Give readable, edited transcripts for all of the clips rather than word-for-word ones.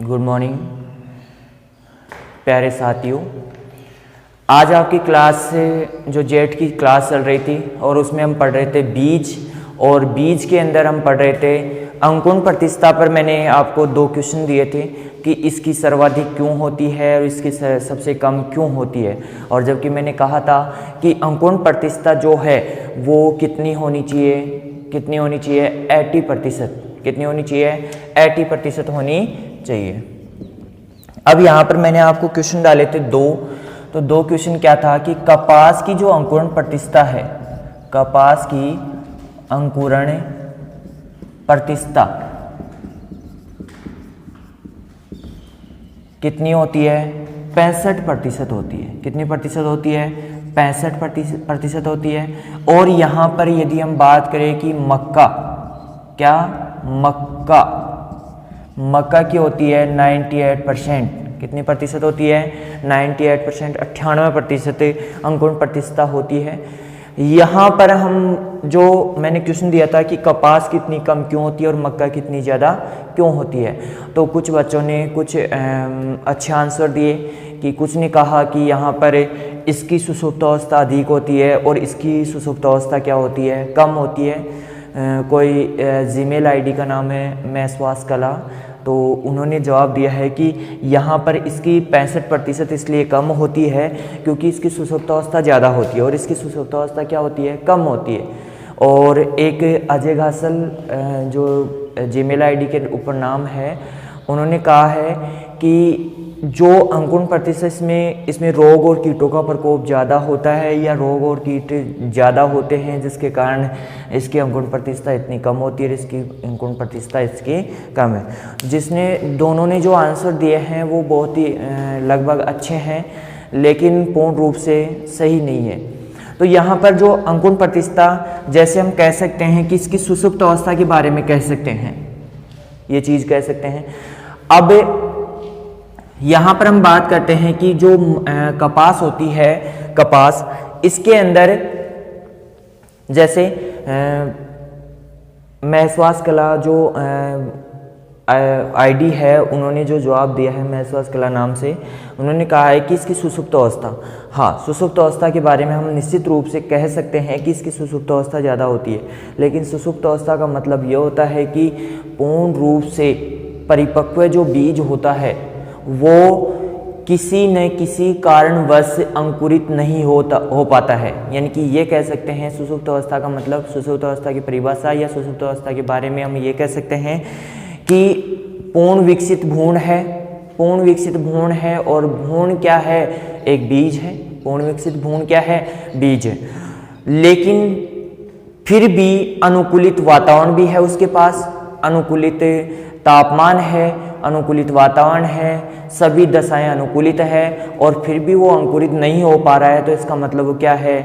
Good morning प्यारे साथियों। आज आपकी क्लास से जो जेट की क्लास चल रही थी और उसमें हम पढ़ रहे थे बीज, और बीज के अंदर हम पढ़ रहे थे अंकुरण प्रतिष्ठा पर। मैंने आपको 2 क्वेश्चन दिए थे कि इसकी सर्वाधिक क्यों होती है और इसकी सबसे कम क्यों होती है। और जबकि मैंने कहा था कि अंकुरण प्रतिष्ठा जो है वो कितनी होनी चाहिए 80%। कितनी होनी चाहिए? 80% होनी चाहिए। अब यहाँ पर मैंने आपको क्वेश्चन डाले थे 2, तो 2 क्वेश्चन क्या था कि कपास की जो अंकुरण प्रतिष्ठा है, कपास की अंकुरण प्रतिष्ठा कितनी होती है? 65% होती है। कितनी प्रतिशत होती है? 65% होती है। और यहाँ पर यदि हम बात करें कि मक्का, क्या मक्का की होती है 98%। कितनी प्रतिशत होती है? 98%, 98% अंकुरण प्रतिष्ठा होती है। यहाँ पर हम जो मैंने क्वेश्चन दिया था कि कपास कितनी कम क्यों होती है और मक्का कितनी ज़्यादा क्यों होती है, तो कुछ बच्चों ने कुछ अच्छे आंसर दिए कि कुछ ने कहा कि यहाँ पर इसकी सुषुप्त अवस्था अधिक होती है और इसकी सुषुप्त अवस्था क्या होती है? कम होती है। कोई जीमेल आईडी का नाम है मैसवास कला, तो उन्होंने जवाब दिया है कि यहाँ पर इसकी 65% इसलिए कम होती है क्योंकि इसकी सुषुप्त अवस्था ज़्यादा होती है और इसकी सुषुप्त अवस्था क्या होती है? कम होती है। और एक अजय घासल जो जीमेल आईडी के ऊपर नाम है, उन्होंने कहा है कि जो अंकुरण प्रतिशत इसमें रोग और कीटों का प्रकोप ज़्यादा होता है या रोग और कीट ज़्यादा होते हैं, जिसके कारण इसकी अंकुरण प्रतिशत इतनी कम होती है और इसकी अंकुरण प्रतिशत इसकी कम है। दोनों ने जो आंसर दिए हैं वो बहुत ही लगभग अच्छे हैं, लेकिन पूर्ण रूप से सही नहीं है। तो यहाँ पर जो अंकुरण प्रतिशत, जैसे हम कह सकते हैं कि इसकी सुषुप्त अवस्था के बारे में कह सकते हैं, ये चीज़ कह सकते हैं। अब यहाँ पर हम बात करते हैं कि जो कपास होती है, कपास इसके अंदर जैसे महसवास कला जो आईडी है, उन्होंने जो जवाब दिया है महसवास कला नाम से, उन्होंने कहा है कि इसकी सुषुप्त अवस्था, हाँ सुषुप्त अवस्था के बारे में हम निश्चित रूप से कह सकते हैं कि इसकी सुषुप्त अवस्था ज़्यादा होती है। लेकिन सुषुप्त अवस्था का मतलब ये होता है कि पूर्ण रूप से परिपक्व जो बीज होता है वो किसी न किसी कारणवश अंकुरित नहीं हो पाता है। यानी कि ये कह सकते हैं सुषुप्त अवस्था का मतलब, सुषुप्त अवस्था की परिभाषा या सुषुप्त अवस्था के बारे में हम ये कह सकते हैं कि पूर्ण विकसित भ्रूण है, पूर्ण विकसित भ्रूण है। और भ्रूण क्या है? एक बीज है। पूर्ण विकसित भ्रूण क्या है? बीज है। लेकिन फिर भी अनुकूलित वातावरण भी है उसके पास, अनुकूलित तापमान है, अनुकूलित वातावरण है, सभी दशाएं अनुकूलित है, और फिर भी वो अंकुरित नहीं हो पा रहा है। तो इसका मतलब वो क्या है?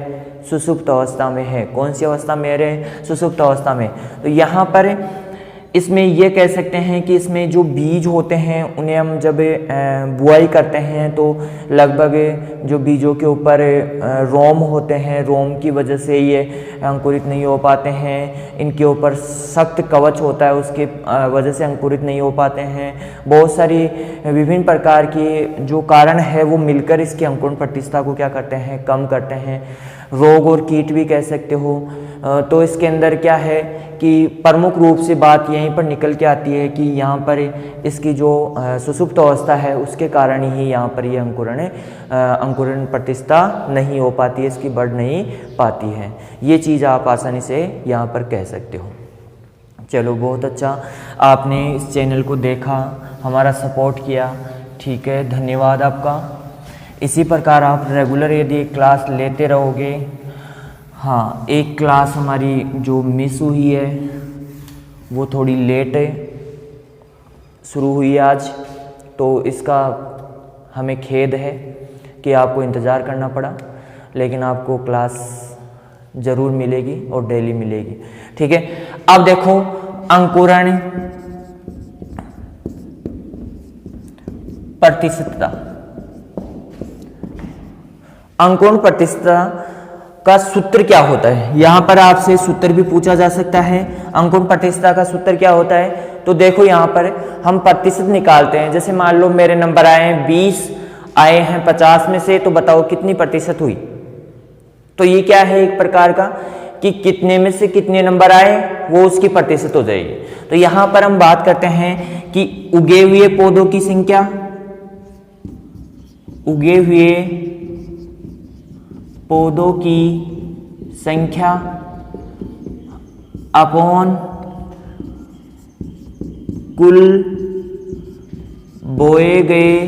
सुषुप्त अवस्था में है। कौन सी अवस्था में है? सुषुप्त अवस्था में। तो यहाँ पर इसमें ये कह सकते हैं कि इसमें जो बीज होते हैं उन्हें हम जब बुआई करते हैं तो लगभग जो बीजों के ऊपर रोम होते हैं, रोम की वजह से ये अंकुरित नहीं हो पाते हैं। इनके ऊपर सख्त कवच होता है, उसके वजह से अंकुरित नहीं हो पाते हैं। बहुत सारी विभिन्न प्रकार के जो कारण है वो मिलकर इसकी अंकुरण प्रतिष्ठा को क्या करते हैं? कम करते हैं। रोग और कीट भी कह सकते हो। तो इसके अंदर क्या है कि प्रमुख रूप से बात यहीं पर निकल के आती है कि यहाँ पर इसकी जो सुषुप्त अवस्था है उसके कारण ही यहाँ पर ये अंकुरण प्रतिष्ठा नहीं हो पाती है, इसकी बढ़ नहीं पाती है। ये चीज़ आप आसानी से यहाँ पर कह सकते हो। चलो बहुत अच्छा, आपने इस चैनल को देखा, हमारा सपोर्ट किया, ठीक है, धन्यवाद आपका। इसी प्रकार आप रेगुलर यदि क्लास लेते रहोगे। हाँ, एक क्लास हमारी जो मिस हुई है वो थोड़ी लेट शुरू हुई आज, तो इसका हमें खेद है कि आपको इंतज़ार करना पड़ा, लेकिन आपको क्लास ज़रूर मिलेगी और डेली मिलेगी, ठीक है। अब देखो अंकुरण प्रतिशतता, अंकुरण प्रतिशतता का सूत्र क्या होता है? यहाँ पर आपसे सूत्र भी पूछा जा सकता है। अंकुरण प्रतिशतता का सूत्र क्या होता है? तो देखो यहाँ पर हम प्रतिशत निकालते हैं। जैसे मान लो मेरे नंबर आए हैं 20, आए हैं 50 में से, तो बताओ कितनी प्रतिशत हुई। तो ये क्या है एक प्रकार का कि कितने में से कितने नंबर आए वो उसकी प्रतिशत हो जाएगी। तो यहां पर हम बात करते हैं कि उगे हुए पौधों की संख्या, उगे हुए पौधों की संख्या अपॉन कुल बोए गए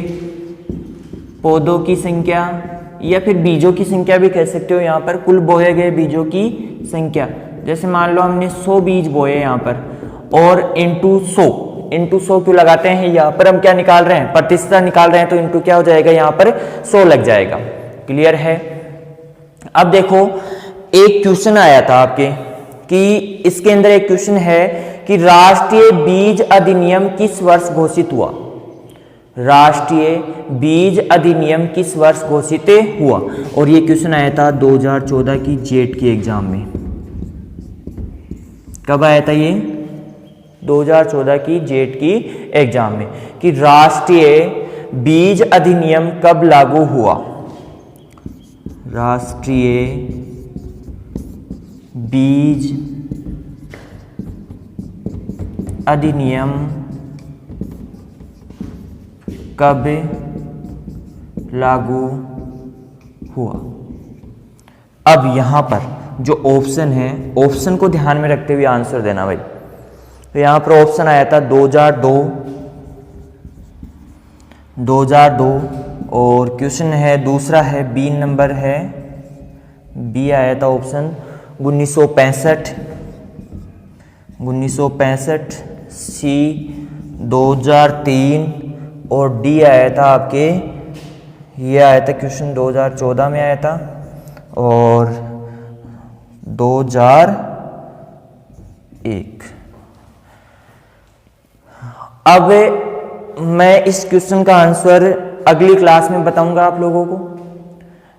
पौधों की संख्या, या फिर बीजों की संख्या भी कह सकते हो। यहाँ पर कुल बोए गए बीजों की संख्या, जैसे मान लो हमने 100 बीज बोए यहाँ पर, और इंटू 100 क्यों लगाते हैं, यहाँ पर हम क्या निकाल रहे हैं, प्रतिशत निकाल रहे हैं, तो इंटू क्या हो जाएगा, यहाँ पर 100 लग जाएगा। क्लियर है। अब देखो एक क्वेश्चन आया था आपके कि इसके अंदर एक क्वेश्चन है कि राष्ट्रीय बीज अधिनियम किस वर्ष घोषित हुआ। राष्ट्रीय बीज अधिनियम किस वर्ष घोषित हुआ, और ये क्वेश्चन आया था 2014 की जेट की एग्जाम में। कब आया था ये, 2014 की जेट की एग्जाम में, कि राष्ट्रीय बीज अधिनियम कब लागू हुआ। राष्ट्रीय बीज अधिनियम कब लागू हुआ। अब यहां पर जो ऑप्शन है, ऑप्शन को ध्यान में रखते हुए आंसर देना भाई। तो यहां पर ऑप्शन आया था 2002, और क्वेश्चन है दूसरा है बी नंबर है, बी आया था ऑप्शन 1965, सी 2003, और डी आया था आपके, ये आया था क्वेश्चन 2014 में आया था, और 2001। अब मैं इस क्वेश्चन का आंसर अगली क्लास में बताऊंगा आप लोगों को।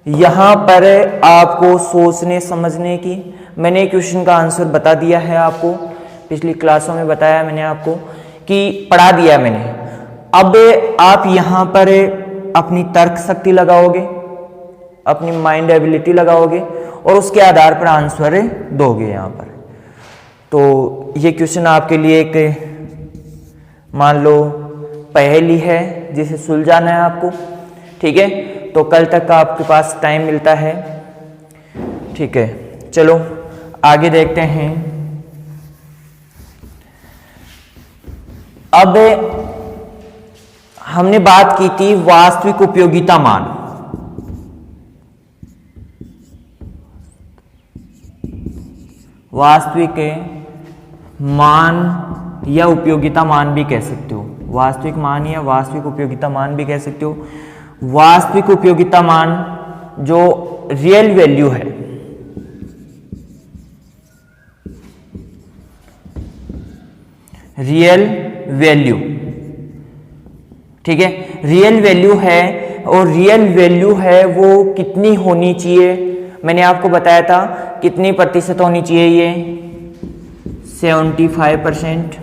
यहां पर आपको सोचने समझने की, मैंने क्वेश्चन का आंसर बता दिया है आपको, पिछली क्लासों में बताया मैंने आपको कि पढ़ा दिया मैंने। अब आप यहां पर अपनी तर्क शक्ति लगाओगे, अपनी माइंड एबिलिटी लगाओगे, और उसके आधार पर आंसर दोगे यहां पर। तो ये क्वेश्चन आपके लिए एक मान लो पहेली है जिसे सुलझाना है आपको। ठीक है, तो कल तक आपके पास टाइम मिलता है। ठीक है, चलो आगे देखते हैं। अब हमने बात की थी वास्तविक उपयोगिता मान। वास्तविक मान या उपयोगिता मान भी कह सकते हो, वास्तविक मान या वास्तविक उपयोगिता मान भी कह सकते हो। वास्तविक उपयोगिता मान जो रियल वैल्यू है, रियल वैल्यू, ठीक है, रियल वैल्यू है, और रियल वैल्यू है वो कितनी होनी चाहिए, मैंने आपको बताया था कितनी प्रतिशत होनी चाहिए, ये 75%।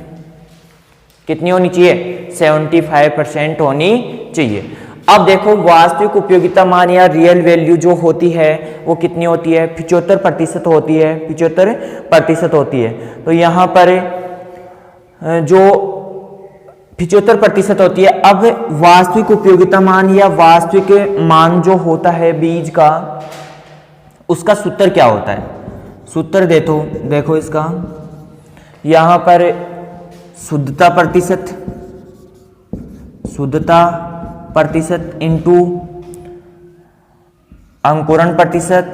कितनी होनी चाहिए, 75% होनी चाहिए। अब देखो वास्तविक उपयोगिता मान या रियल वैल्यू जो होती है वो कितनी होती है, 75% होती है, 75% होती है। तो यहाँ पर जो 75% होती है। अब वास्तविक उपयोगिता मान या वास्तविक मान जो होता है बीज का, उसका सूत्र क्या होता है, सूत्र देखो इसका, यहां पर शुद्धता प्रतिशत इंटू अंकुरण प्रतिशत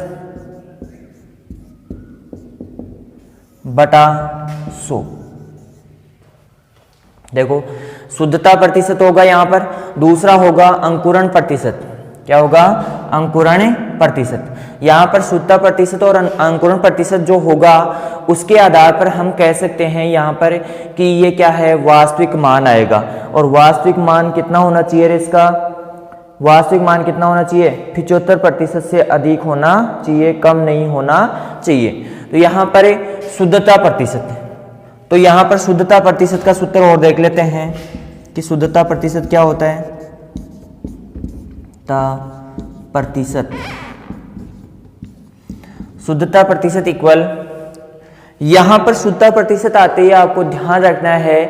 बटा 100। देखो शुद्धता प्रतिशत होगा यहां पर, दूसरा होगा अंकुरण प्रतिशत। क्या होगा, अंकुरण प्रतिशत। यहां पर शुद्धता प्रतिशत और अंकुरण प्रतिशत जो होगा उसके आधार पर हम कह सकते हैं यहां पर कि ये क्या है, वास्तविक मान आएगा। और वास्तविक मान कितना होना चाहिए इसका, वास्तविक मान कितना होना चाहिए, 75% से अधिक होना चाहिए, कम नहीं होना चाहिए। तो यहां पर शुद्धता प्रतिशत, तो यहां पर शुद्धता प्रतिशत का सूत्र और देख लेते हैं कि शुद्धता प्रतिशत क्या होता है। प्रतिशत, शुद्धता प्रतिशत इक्वल, यहां पर शुद्धता प्रतिशत आते ही आपको ध्यान रखना है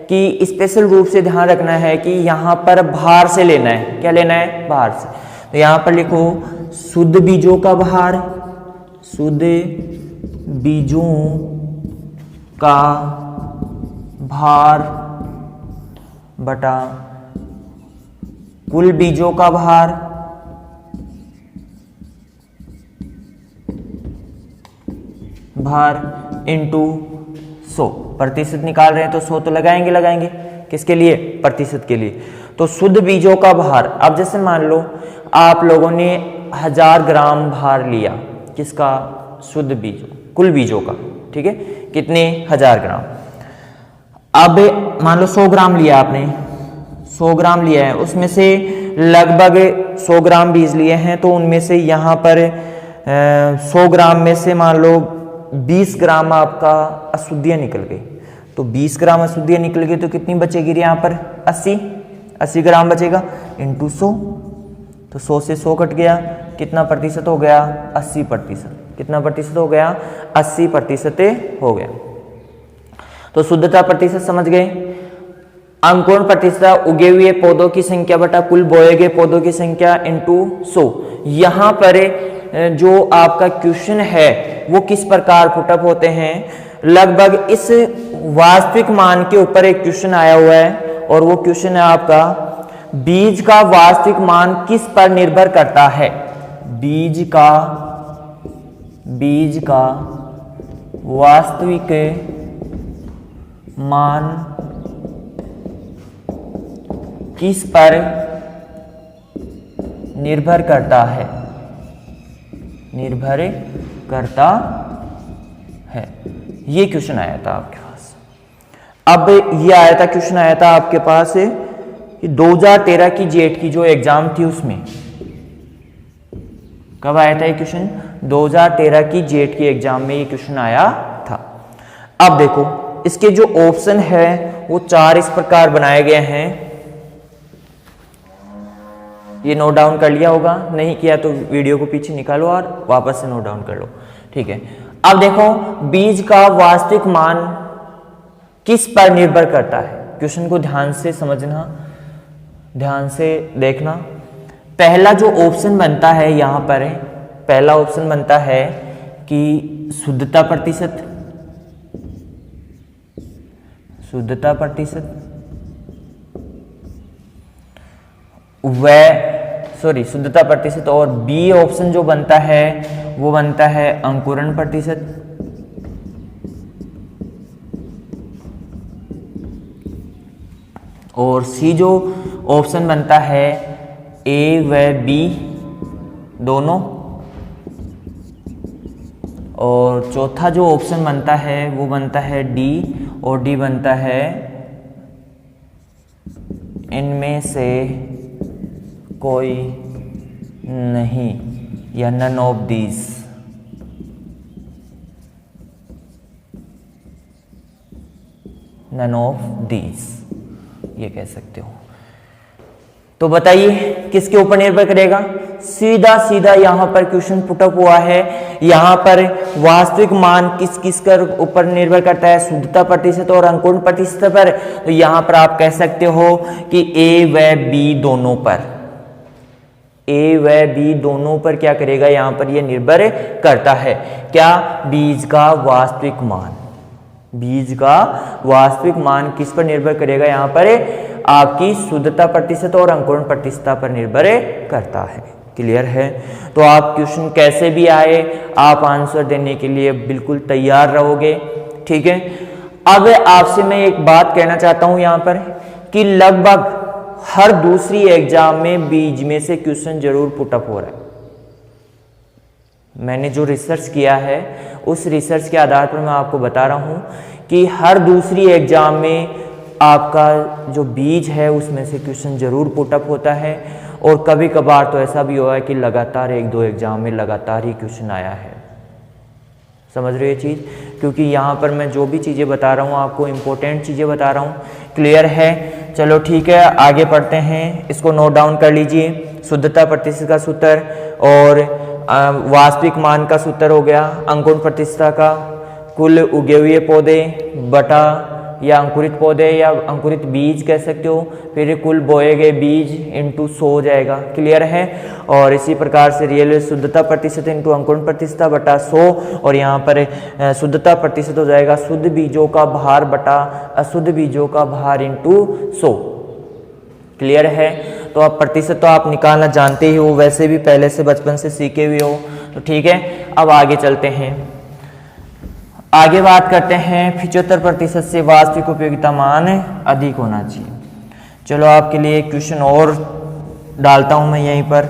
कि स्पेशल रूप से ध्यान रखना है कि यहां पर भार से लेना है। क्या लेना है? भार से। तो यहां पर लिखो शुद्ध बीजों का भार, शुद्ध बीजों का भार बटा कुल बीजों का भार इंटू 100। प्रतिशत निकाल रहे हैं तो 100 तो लगाएंगे। किसके लिए? प्रतिशत के लिए। तो शुद्ध बीजों का भार, अब जैसे मान लो आप लोगों ने 1000 ग्राम भार लिया, किसका? शुद्ध बीजों, कुल बीजों का, ठीक है। कितने? 1000 ग्राम। अब मान लो 100 ग्राम लिया आपने, 100 ग्राम लिया है, उसमें से लगभग 100 ग्राम बीज लिए हैं, तो उनमें से यहाँ पर 100 ग्राम में से मान लो 20 ग्राम आपका अशुद्धियाँ निकल गई। तो 20 ग्राम अशुद्धियाँ निकल गई तो कितनी बचेगी यहाँ पर? 80 ग्राम बचेगा इंटू 100। तो 100 से 100 कट गया, कितना प्रतिशत हो गया? 80%। कितना प्रतिशत हो गया? 80% हो गया। तो शुद्धता प्रतिशत समझ गए। अंकुरण प्रतिशत उगे हुए पौधों की संख्या बटा कुल बोए गए पौधों की संख्या इंटू 100। यहाँ पर जो आपका क्वेश्चन है वो किस प्रकार पुटअप होते हैं, लगभग इस वास्तविक मान के ऊपर एक क्वेश्चन आया हुआ है और वो क्वेश्चन है आपका बीज का वास्तविक मान किस पर निर्भर करता है। बीज का वास्तविक मान किस पर निर्भर करता है? निर्भर करता है। ये क्वेश्चन आया था आपके पास। अब ये आया था, क्वेश्चन आया था आपके पास 2013 की जेट की जो एग्जाम थी उसमें। कब आया था ये क्वेश्चन? 2013 की जेट की एग्जाम में ये क्वेश्चन आया था। अब देखो इसके जो ऑप्शन है वो 4 इस प्रकार बनाए गए हैं। ये नोट डाउन कर लिया होगा, नहीं किया तो वीडियो को पीछे निकालो और वापस से नोट डाउन कर लो, ठीक है। अब देखो बीज का वास्तविक मान किस पर निर्भर करता है। क्वेश्चन को ध्यान से समझना, ध्यान से देखना। पहला जो ऑप्शन बनता है यहां पर है, पहला ऑप्शन बनता है कि शुद्धता प्रतिशत, शुद्धता प्रतिशत शुद्धता प्रतिशत, और बी ऑप्शन जो बनता है वो बनता है अंकुरण प्रतिशत, और सी जो ऑप्शन बनता है ए व बी दोनों, और चौथा जो ऑप्शन बनता है वो बनता है डी, और डी बनता है इनमें से कोई नहीं या none of these. None of these ये कह सकते हो। तो बताइए किसके ऊपर निर्भर करेगा? सीधा सीधा यहां पर क्वेश्चन पुटअप हुआ है। यहां पर वास्तविक मान किस किस कर ऊपर निर्भर करता है? शुद्धता प्रतिशत और अंकुरण प्रतिशत पर। तो यहां पर आप कह सकते हो कि ए व बी दोनों पर, ए व बी दोनों पर क्या करेगा? यहां पर यह निर्भर करता है। क्या? बीज का वास्तविक मान। बीज का वास्तविक मान किस पर निर्भर करेगा? यहां पर आपकी शुद्धता प्रतिशत और अंकुरण प्रतिशत पर निर्भर करता है। क्लियर है? तो आप क्वेश्चन कैसे भी आए आप आंसर देने के लिए बिल्कुल तैयार रहोगे, ठीक है। अब आपसे मैं एक बात कहना चाहता हूं यहां पर कि लगभग हर दूसरी एग्जाम में बीज में से क्वेश्चन जरूर पुटअप हो रहा है। मैंने जो रिसर्च किया है उस रिसर्च के आधार पर मैं आपको बता रहा हूं कि हर दूसरी एग्जाम में आपका जो बीज है उसमें से क्वेश्चन जरूर पुटअप होता है, और कभी कभार तो ऐसा भी हुआ है कि लगातार 1-2 एग्जाम में लगातार ही क्वेश्चन आया है। समझ रहे हो ये चीज? क्योंकि यहाँ पर मैं जो भी चीज़ें बता रहा हूँ आपको इम्पोर्टेंट चीज़ें बता रहा हूँ। क्लियर है? चलो ठीक है, आगे पढ़ते हैं, इसको नोट डाउन कर लीजिए। शुद्धता प्रतिशत का सूत्र और वास्तविक मान का सूत्र हो गया, अंकुरण प्रतिशत का कुल उगे हुए पौधे बटा या अंकुरित पौधे या अंकुरित बीज कह सकते हो, फिर कुल बोए गए बीज इंटू 100 हो जाएगा। क्लियर है? और इसी प्रकार से रियल शुद्धता प्रतिशत इंटू अंकुरण प्रतिशत बटा 100, और यहाँ पर शुद्धता प्रतिशत हो जाएगा शुद्ध बीजों का भार बटा अशुद्ध बीजों का भार इंटू 100। क्लियर है? तो अब प्रतिशत तो आप निकालना जानते ही हो, वैसे भी पहले से बचपन से सीखे हुए हो, तो ठीक है। अब आगे चलते हैं, आगे बात करते हैं 75% से वास्तविक उपयोगिता मान अधिक होना चाहिए। चलो आपके लिए एक क्वेश्चन और डालता हूं मैं यहीं पर,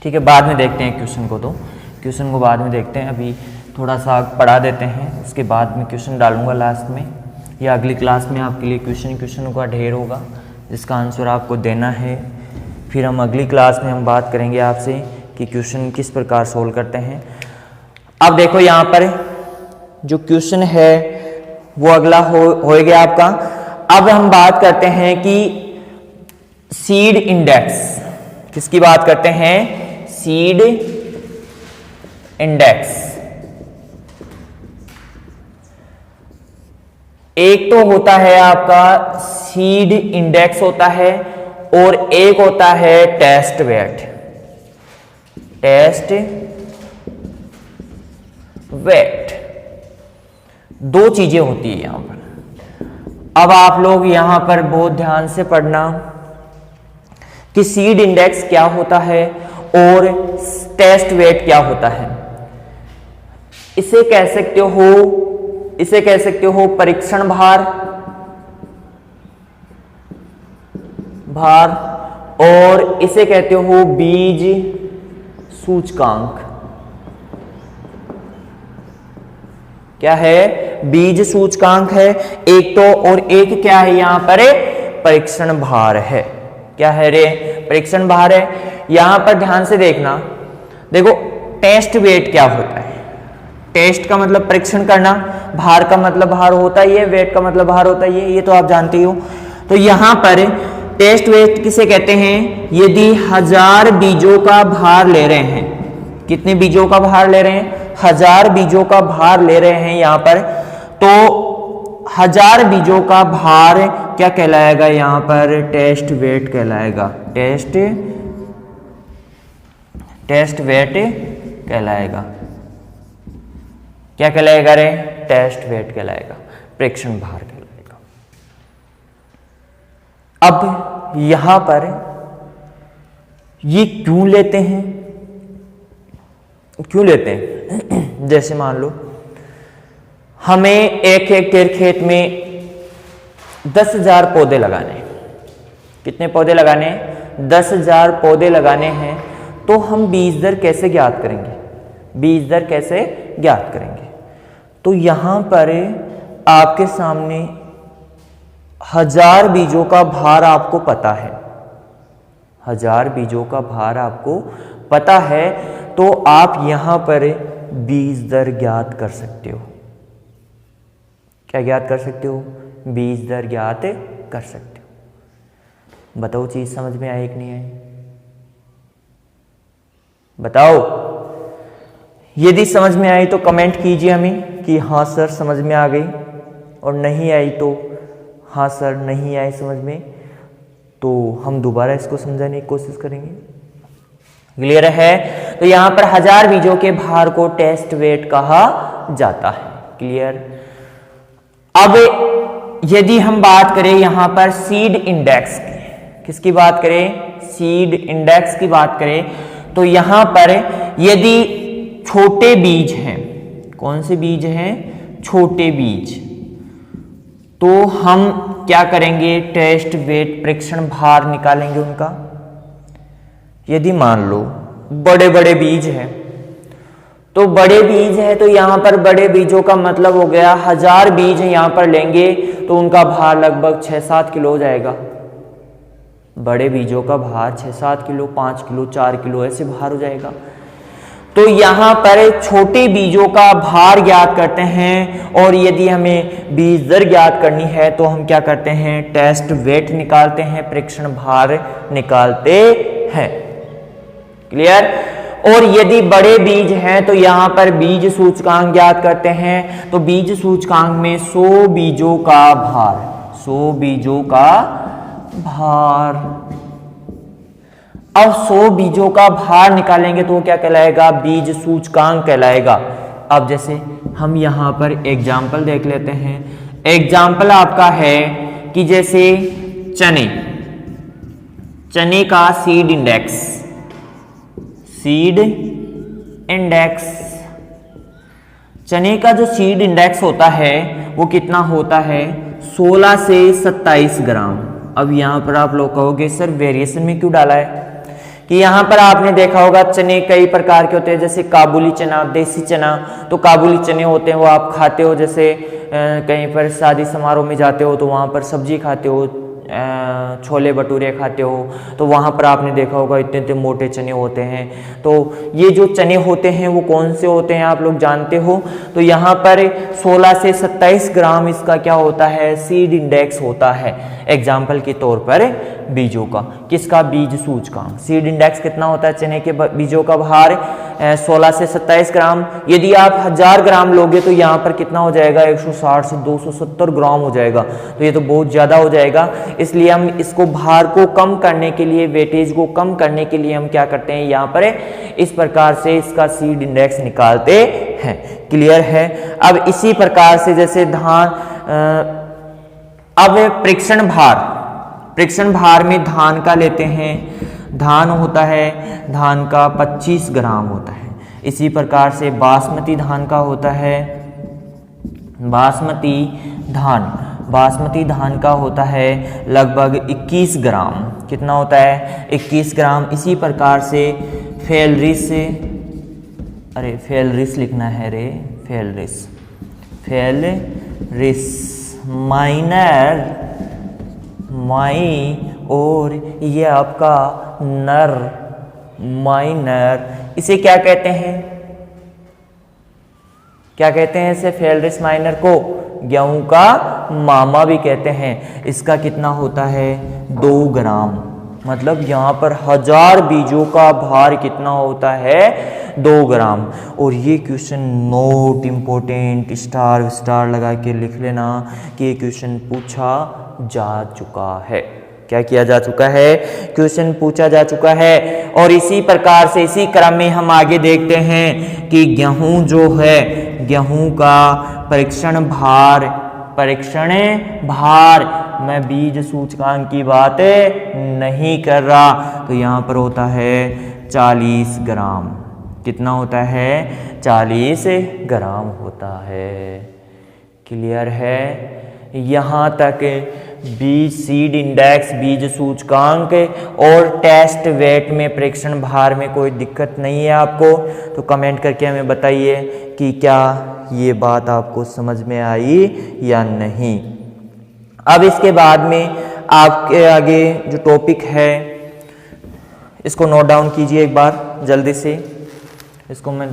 ठीक है। बाद में देखते हैं क्वेश्चन को, तो क्वेश्चन को बाद में देखते हैं, अभी थोड़ा सा पढ़ा देते हैं, उसके बाद में क्वेश्चन डालूंगा लास्ट में, या अगली क्लास में आपके लिए क्वेश्चन का ढेर होगा जिसका आंसर आपको देना है। फिर हम अगली क्लास में हम बात करेंगे आपसे कि क्वेश्चन किस प्रकार सोल्व करते हैं। अब देखो यहाँ पर जो क्वेश्चन है वो अगला हो गया आपका। अब हम बात करते हैं कि सीड इंडेक्स, किसकी बात करते हैं? Seed index. एक तो होता है आपका सीड इंडेक्स होता है, और एक होता है टेस्ट वेट। टेस्ट वेट, दो चीजें होती है यहां पर। अब आप लोग यहां पर बहुत ध्यान से पढ़ना कि सीड इंडेक्स क्या होता है और टेस्ट वेट क्या होता है। इसे कह सकते हो परीक्षण भार, और इसे कहते हो बीज सूचकांक। क्या है? बीज सूचकांक है एक तो, और एक क्या है यहां पर? परीक्षण भार है। क्या है रे? परीक्षण भार है। यहां पर ध्यान से देखना, देखो टेस्ट वेट क्या होता है? टेस्ट का मतलब परीक्षण करना, भार का मतलब भार होता ही है, वेट का मतलब भार होता ही है, ये तो आप जानते हो। तो यहां पर टेस्ट वेट किसे कहते हैं? यदि 1000 बीजों का भार ले रहे हैं, कितने बीजों का भार ले रहे हैं? 1000 बीजों का भार ले रहे हैं यहां पर, तो 1000 बीजों का भार क्या कहलाएगा यहां पर? टेस्ट वेट कहलाएगा। टेस्ट वेट कहलाएगा। क्या कहलाएगा रे? टेस्ट वेट कहलाएगा, परीक्षण भार कहलाएगा। अब यहां पर ये क्यों लेते हैं? जैसे मान लो हमें एक हेक्टेयर खेत में 10,000 पौधे लगाने हैं। कितने पौधे लगाने हैं? 10,000 पौधे लगाने हैं। तो हम बीज दर कैसे ज्ञात करेंगे? तो यहां पर आपके सामने 1000 बीजों का भार आपको पता है, 1000 बीजों का भार आपको पता है, तो आप यहां पर बीज दर ज्ञात कर सकते हो। क्या ज्ञात कर सकते हो? बीज दर ज्ञात कर सकते हो। बताओ चीज समझ में आई कि नहीं आई? बताओ, यदि समझ में आई तो कमेंट कीजिए हमें कि हाँ सर समझ में आ गई, और नहीं आई तो हाँ सर नहीं आई समझ में, तो हम दोबारा इसको समझाने की कोशिश करेंगे। क्लियर है? तो यहां पर 1000 बीजों के भार को टेस्ट वेट कहा जाता है। क्लियर? अब यदि हम बात करें यहां पर सीड इंडेक्स की, किसकी बात करें? सीड इंडेक्स की बात करें, तो यहां पर यदि छोटे बीज हैं, कौन से बीज हैं? छोटे बीज, तो हम क्या करेंगे? टेस्ट वेट परीक्षण भार निकालेंगे उनका। यदि मान लो बड़े बड़े बीज हैं, तो बड़े बीज है तो यहां पर बड़े बीजों का मतलब हो गया 1000 बीज यहां पर लेंगे तो उनका भार लगभग 6-7 किलो हो जाएगा। बड़े बीजों का भार 6-7 किलो, 5 किलो, 4 किलो ऐसे भार हो जाएगा। तो यहाँ पर छोटे बीजों का भार ज्ञात करते हैं, और यदि हमें बीज दर ज्ञात करनी है तो हम क्या करते हैं, टेस्ट वेट निकालते हैं, परीक्षण भार निकालते हैं। क्लियर। और यदि बड़े बीज हैं तो यहाँ पर बीज सूचकांक ज्ञात करते हैं। तो बीज सूचकांक में 100 बीजों का भार, 100 बीजों का भार। अब 100 बीजों का भार निकालेंगे तो वो क्या कहलाएगा, बीज सूचकांक कहलाएगा। अब जैसे हम यहाँ पर एग्जाम्पल देख लेते हैं। एग्जाम्पल आपका है कि जैसे चने का सीड इंडेक्स, चने का जो सीड इंडेक्स होता है वो कितना होता है, 16 से 27 ग्राम। अब यहाँ पर आप लोग कहोगे सर वेरिएशन में क्यों डाला है, कि यहाँ पर आपने देखा होगा चने कई प्रकार के होते हैं, जैसे काबुली चना, देसी चना। तो काबुली चने होते हैं वो आप खाते हो, जैसे कहीं पर शादी समारोह में जाते हो तो वहाँ पर सब्जी खाते हो, छोले भटूरे खाते हो, तो वहाँ पर आपने देखा होगा इतने इतने मोटे चने होते हैं। तो ये जो चने होते हैं वो कौन से होते हैं आप लोग जानते हो। तो यहाँ पर 16 से 27 ग्राम इसका क्या होता है, सीड इंडेक्स होता है। एग्जाम्पल के तौर पर बीजों का, किसका, बीज सूचकांक। सीड इंडेक्स कितना होता है चने के बीजों का भार, 16 से 27 ग्राम। यदि आप 1000 ग्राम लोगे तो यहाँ पर कितना हो जाएगा, 160 से 270 ग्राम हो जाएगा। तो ये तो बहुत ज़्यादा हो जाएगा। इसलिए हम इसको भार को कम करने के लिए, वेटेज को कम करने के लिए हम क्या करते हैं, यहाँ पर इस प्रकार से इसका सीड इंडेक्स निकालते हैं। क्लियर है। अब इसी प्रकार से जैसे धान, अब परीक्षण भार में धान का लेते हैं। धान होता है, धान का 25 ग्राम होता है। इसी प्रकार से बासमती धान का होता है, बासमती धान का होता है लगभग 21 ग्राम। कितना होता है, 21 ग्राम। इसी प्रकार से फेलरिस लिखना है रे, फेलरिस माई, और ये आपका नर माइनर। इसे क्या कहते हैं, इसे फेलरिस माइनर को गेहूं का मामा भी कहते हैं। इसका कितना होता है, 2 ग्राम। मतलब यहाँ पर 1000 बीजों का भार कितना होता है, 2 ग्राम। और ये क्वेश्चन नोट इम्पोर्टेंट, स्टार लगा के लिख लेना कि ये क्वेश्चन पूछा जा चुका है। क्या किया जा चुका है, क्वेश्चन पूछा जा चुका है। और इसी प्रकार से इसी क्रम में हम आगे देखते हैं कि गेहूं जो है, गेहूं का परीक्षण भार, मैं बीज सूचकांक की बात नहीं कर रहा। तो यहाँ पर होता है 40 ग्राम। कितना होता है, 40 ग्राम होता है। क्लियर है। यहाँ तक बीज सीड इंडेक्स, बीज सूचकांक और टेस्ट वेट में, परीक्षण भार में कोई दिक्कत नहीं है आपको। तो कमेंट करके हमें बताइए कि क्या ये बात आपको समझ में आई या नहीं। अब इसके बाद में आपके आगे जो टॉपिक है इसको नोट डाउन कीजिए एक बार जल्दी से। इसको मैं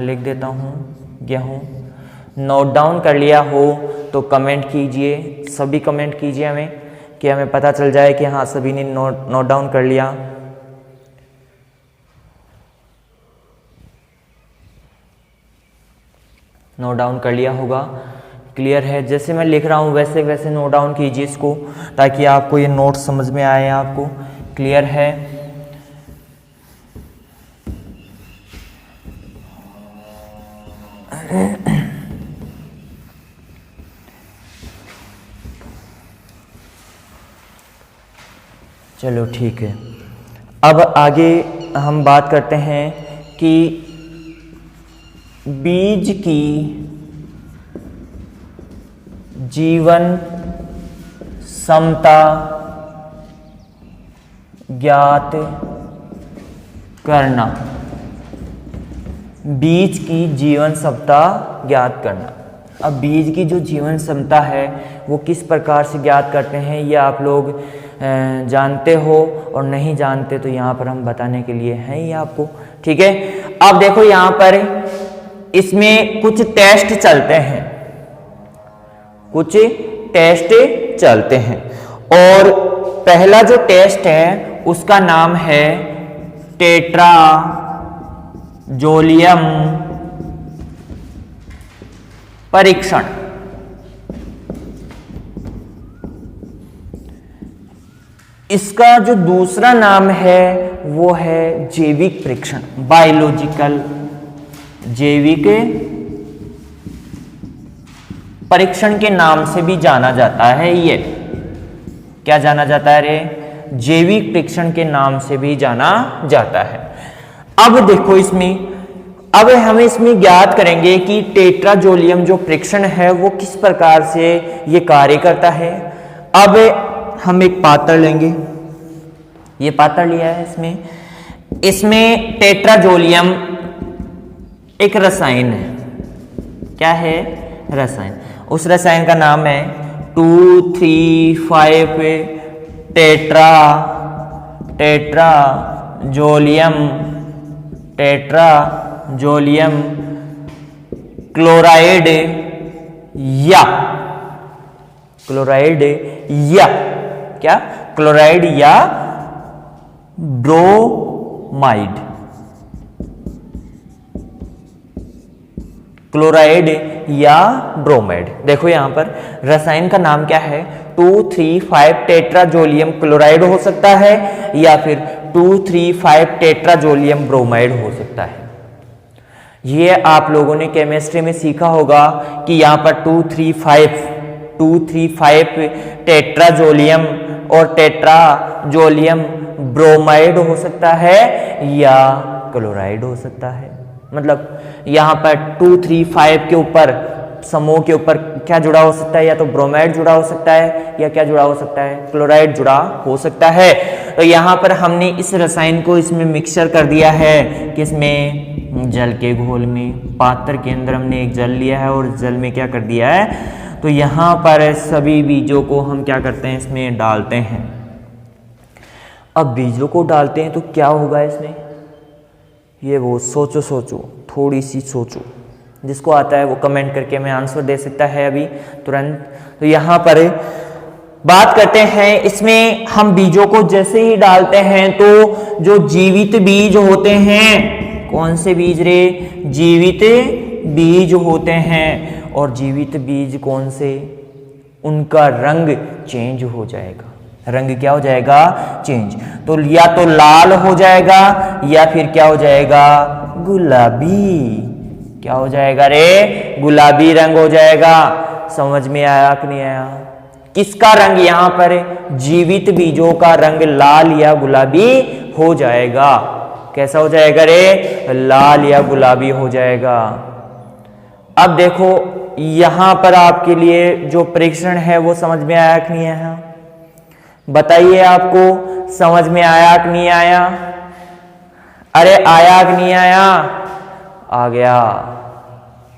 लिख देता हूँ, गेहूँ। नोट डाउन कर लिया हो तो कमेंट कीजिए, सभी कमेंट कीजिए हमें, कि हमें पता चल जाए कि हाँ सभी ने नोट डाउन कर लिया। नोट डाउन कर लिया होगा। क्लियर है। जैसे मैं लिख रहा हूँ वैसे वैसे नोट डाउन कीजिए इसको, ताकि आपको ये नोट समझ में आए आपको। क्लियर है। चलो ठीक है। अब आगे हम बात करते हैं कि बीज की जीवन क्षमता ज्ञात करना। बीज की जीवन क्षमता ज्ञात करना। अब बीज की जो जीवन क्षमता है वो किस प्रकार से ज्ञात करते हैं, ये आप लोग जानते हो, और नहीं जानते तो यहाँ पर हम बताने के लिए हैं ही आपको। ठीक है। अब देखो यहां पर इसमें कुछ टेस्ट चलते हैं, कुछ टेस्ट चलते हैं, और पहला जो टेस्ट है उसका नाम है टेट्राजोलियम परीक्षण। इसका जो दूसरा नाम है वो है जैविक परीक्षण, बायोलॉजिकल जैविक परीक्षण के नाम से भी जाना जाता है। ये क्या जाना जाता है रे? जैविक परीक्षण के नाम से भी जाना जाता है। अब देखो इसमें, अब हम इसमें ज्ञात करेंगे कि टेट्राजोलियम जो परीक्षण है वो किस प्रकार से ये कार्य करता है। अब हम एक पात्र लेंगे, ये पात्र लिया है, इसमें टेट्राजोलियम एक रसायन है। क्या है? रसायन। उस रसायन का नाम है 2,3,5 टेट्राजोलियम क्लोराइड या क्या? क्लोराइड या ब्रोमाइड, क्लोराइड या ब्रोमाइड। देखो यहां पर रसायन का नाम क्या है? 2,3,5 टेट्राजोलियम क्लोराइड हो सकता है या फिर 2,3,5 टेट्राजोलियम ब्रोमाइड हो सकता है। ये आप लोगों ने केमिस्ट्री में सीखा होगा कि यहां पर 2,3,5 टेट्राजोलियम और टेट्राजोलियम ब्रोमाइड हो सकता है या क्लोराइड हो सकता है। मतलब यहां पर 2,3,5 के ऊपर, समूह के ऊपर क्या जुड़ा हो सकता है? या तो ब्रोमाइड जुड़ा हो सकता है या क्या जुड़ा हो सकता है? क्लोराइड जुड़ा हो सकता है। तो यहां पर हमने इस रसायन को इसमें मिक्सचर कर दिया है, किसमें? जल के घोल में। पात्र के अंदर हमने एक जल लिया है और जल में क्या कर दिया है? तो यहां पर सभी बीजों को हम क्या करते हैं? इसमें डालते हैं। अब बीजों को डालते हैं तो क्या होगा इसमें? ये वो सोचो, थोड़ी सी सोचो। जिसको आता है वो कमेंट करके हमें आंसर दे सकता है अभी तुरंत। तो यहाँ पर बात करते हैं, इसमें हम बीजों को जैसे ही डालते हैं तो जो जीवित बीज होते हैं, कौन से बीज रे? जीवित बीज होते हैं। और जीवित बीज कौन से? उनका रंग चेंज हो जाएगा। रंग क्या हो जाएगा? चेंज। तो या तो लाल हो जाएगा या फिर क्या हो जाएगा? गुलाबी। क्या हो जाएगा रे? गुलाबी रंग हो जाएगा। समझ में आया कि नहीं आया? किसका रंग? यहां पर जीवित बीजों का रंग लाल या गुलाबी हो जाएगा। कैसा हो जाएगा रे? लाल या गुलाबी हो जाएगा। अब देखो यहां पर आपके लिए जो परीक्षण है वो समझ में आया कि नहीं आया? बताइए, आपको समझ में आया कि नहीं आया? अरे आया कि नहीं आया? आ गया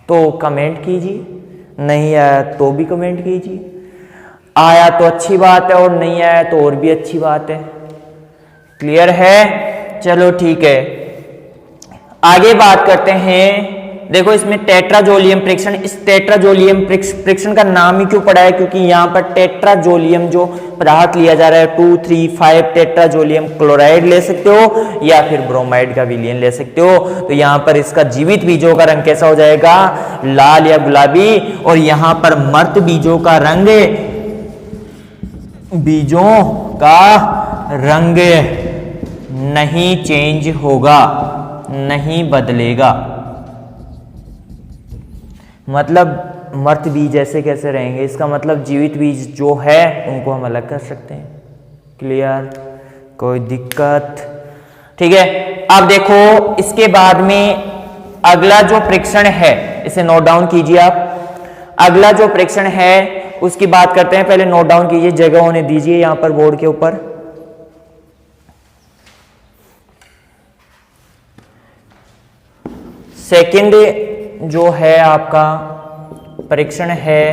तो कमेंट कीजिए, नहीं आया तो भी कमेंट कीजिए। आया तो अच्छी बात है और नहीं आया तो और भी अच्छी बात है। क्लियर है? चलो ठीक है, आगे बात करते हैं। देखो इसमें टेट्राजोलियम परीक्षण, इस टेट्राजोलियम परीक्षण का नाम ही क्यों पड़ा है? क्योंकि यहाँ पर टेट्राजोलियम जो पदार्थ लिया जा रहा है 2,3,5 टेट्राजोलियम क्लोराइड ले सकते हो या फिर ब्रोमाइड का विलयन ले सकते हो। तो यहाँ पर इसका जीवित बीजों का रंग कैसा हो जाएगा? लाल या गुलाबी। और यहाँ पर मृत बीजों का रंग, बीजों का रंग नहीं चेंज होगा, नहीं बदलेगा। मतलब मृत बीज ऐसे कैसे रहेंगे? इसका मतलब जीवित बीज जो है उनको हम अलग कर सकते हैं। क्लियर? कोई दिक्कत? ठीक है। अब देखो इसके बाद में अगला जो परीक्षण है, इसे नोट डाउन कीजिए आप। अगला जो परीक्षण है उसकी बात करते हैं। पहले नोट डाउन कीजिए, जगह होने दीजिए यहां पर बोर्ड के ऊपर। सेकंड जो है आपका परीक्षण है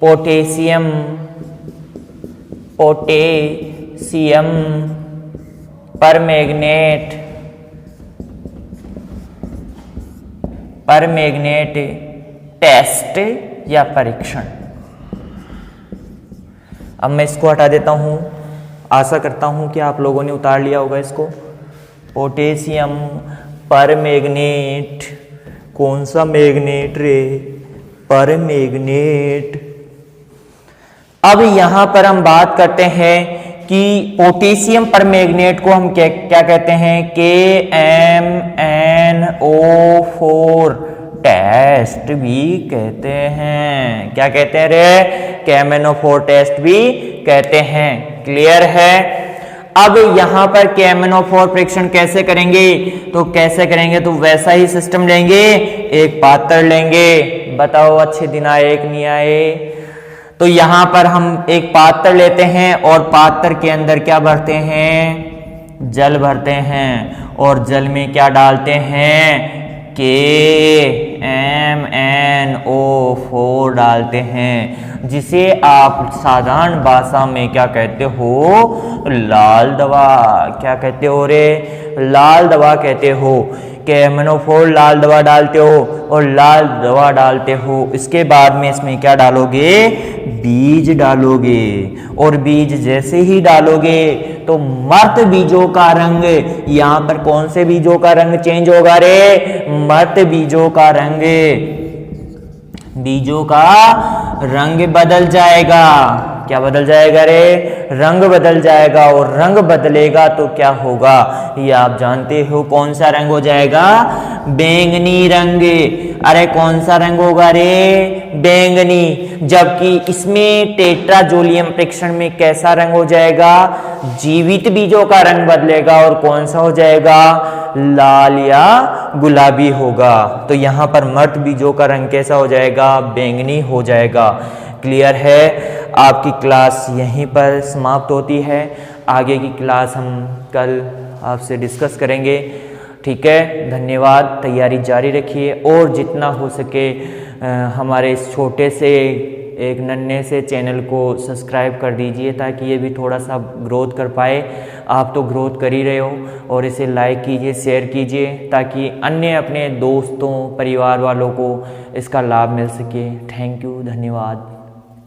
पोटेशियम परमैंगनेट परमैंगनेट टेस्ट या परीक्षण। अब मैं इसको हटा देता हूं, आशा करता हूं कि आप लोगों ने उतार लिया होगा इसको। पोटेशियम परमैंगनेट, कौन सा मैग्नेट रे, परमैंगनेट। अब यहां पर हम बात करते हैं कि पोटेशियम परमैंगनेट को हम क्या कहते हैं, KMnO4 टेस्ट भी कहते हैं। क्या कहते हैं रे, KMnO4 टेस्ट भी कहते हैं। क्लियर है। अब यहां पर KMnO4 परीक्षण कैसे करेंगे, तो कैसे करेंगे, तो वैसा ही सिस्टम लेंगे, एक पात्र लेंगे। बताओ अच्छे दिन आए कि नहीं आए। तो यहां पर हम एक पात्र लेते हैं और पात्र के अंदर क्या भरते हैं, जल भरते हैं, और जल में क्या डालते हैं, KMnO4 डालते हैं, जिसे आप साधारण भाषा में क्या कहते हो, लाल दवा। क्या कहते हो रे, लाल दवा कहते हो। KMnO4 लाल दवा डालते हो और लाल दवा डालते हो, इसके बाद में इसमें क्या डालोगे, बीज डालोगे, और बीज जैसे ही डालोगे तो मर्त बीजों का रंग, यहां पर कौन से बीजों का रंग चेंज होगा रे, मर्त बीजों का रंग, बीजों का रंग बदल जाएगा। क्या बदल जाएगा रे, रंग बदल जाएगा, और रंग बदलेगा तो क्या होगा, ये आप जानते हो, कौन सा रंग हो जाएगा, बैंगनी रंग। अरे कौन सा रंग होगा रे, बैंगनी। जबकि इसमें टेट्राजोलियम परीक्षण में कैसा रंग हो जाएगा, जीवित बीजों का रंग बदलेगा, और कौन सा हो जाएगा, लाल या गुलाबी होगा। तो यहां पर मर्त बीजों का रंग कैसा हो जाएगा, बैंगनी हो जाएगा। क्लियर है। आपकी क्लास यहीं पर समाप्त होती है, आगे की क्लास हम कल आपसे डिस्कस करेंगे। ठीक है, धन्यवाद। तैयारी जारी रखिए और जितना हो सके हमारे इस छोटे से एक नन्हे से चैनल को सब्सक्राइब कर दीजिए, ताकि ये भी थोड़ा सा ग्रोथ कर पाए। आप तो ग्रोथ कर ही रहे हो, और इसे लाइक कीजिए, शेयर कीजिए, ताकि अन्य अपने दोस्तों परिवार वालों को इसका लाभ मिल सके। थैंक यू, धन्यवाद।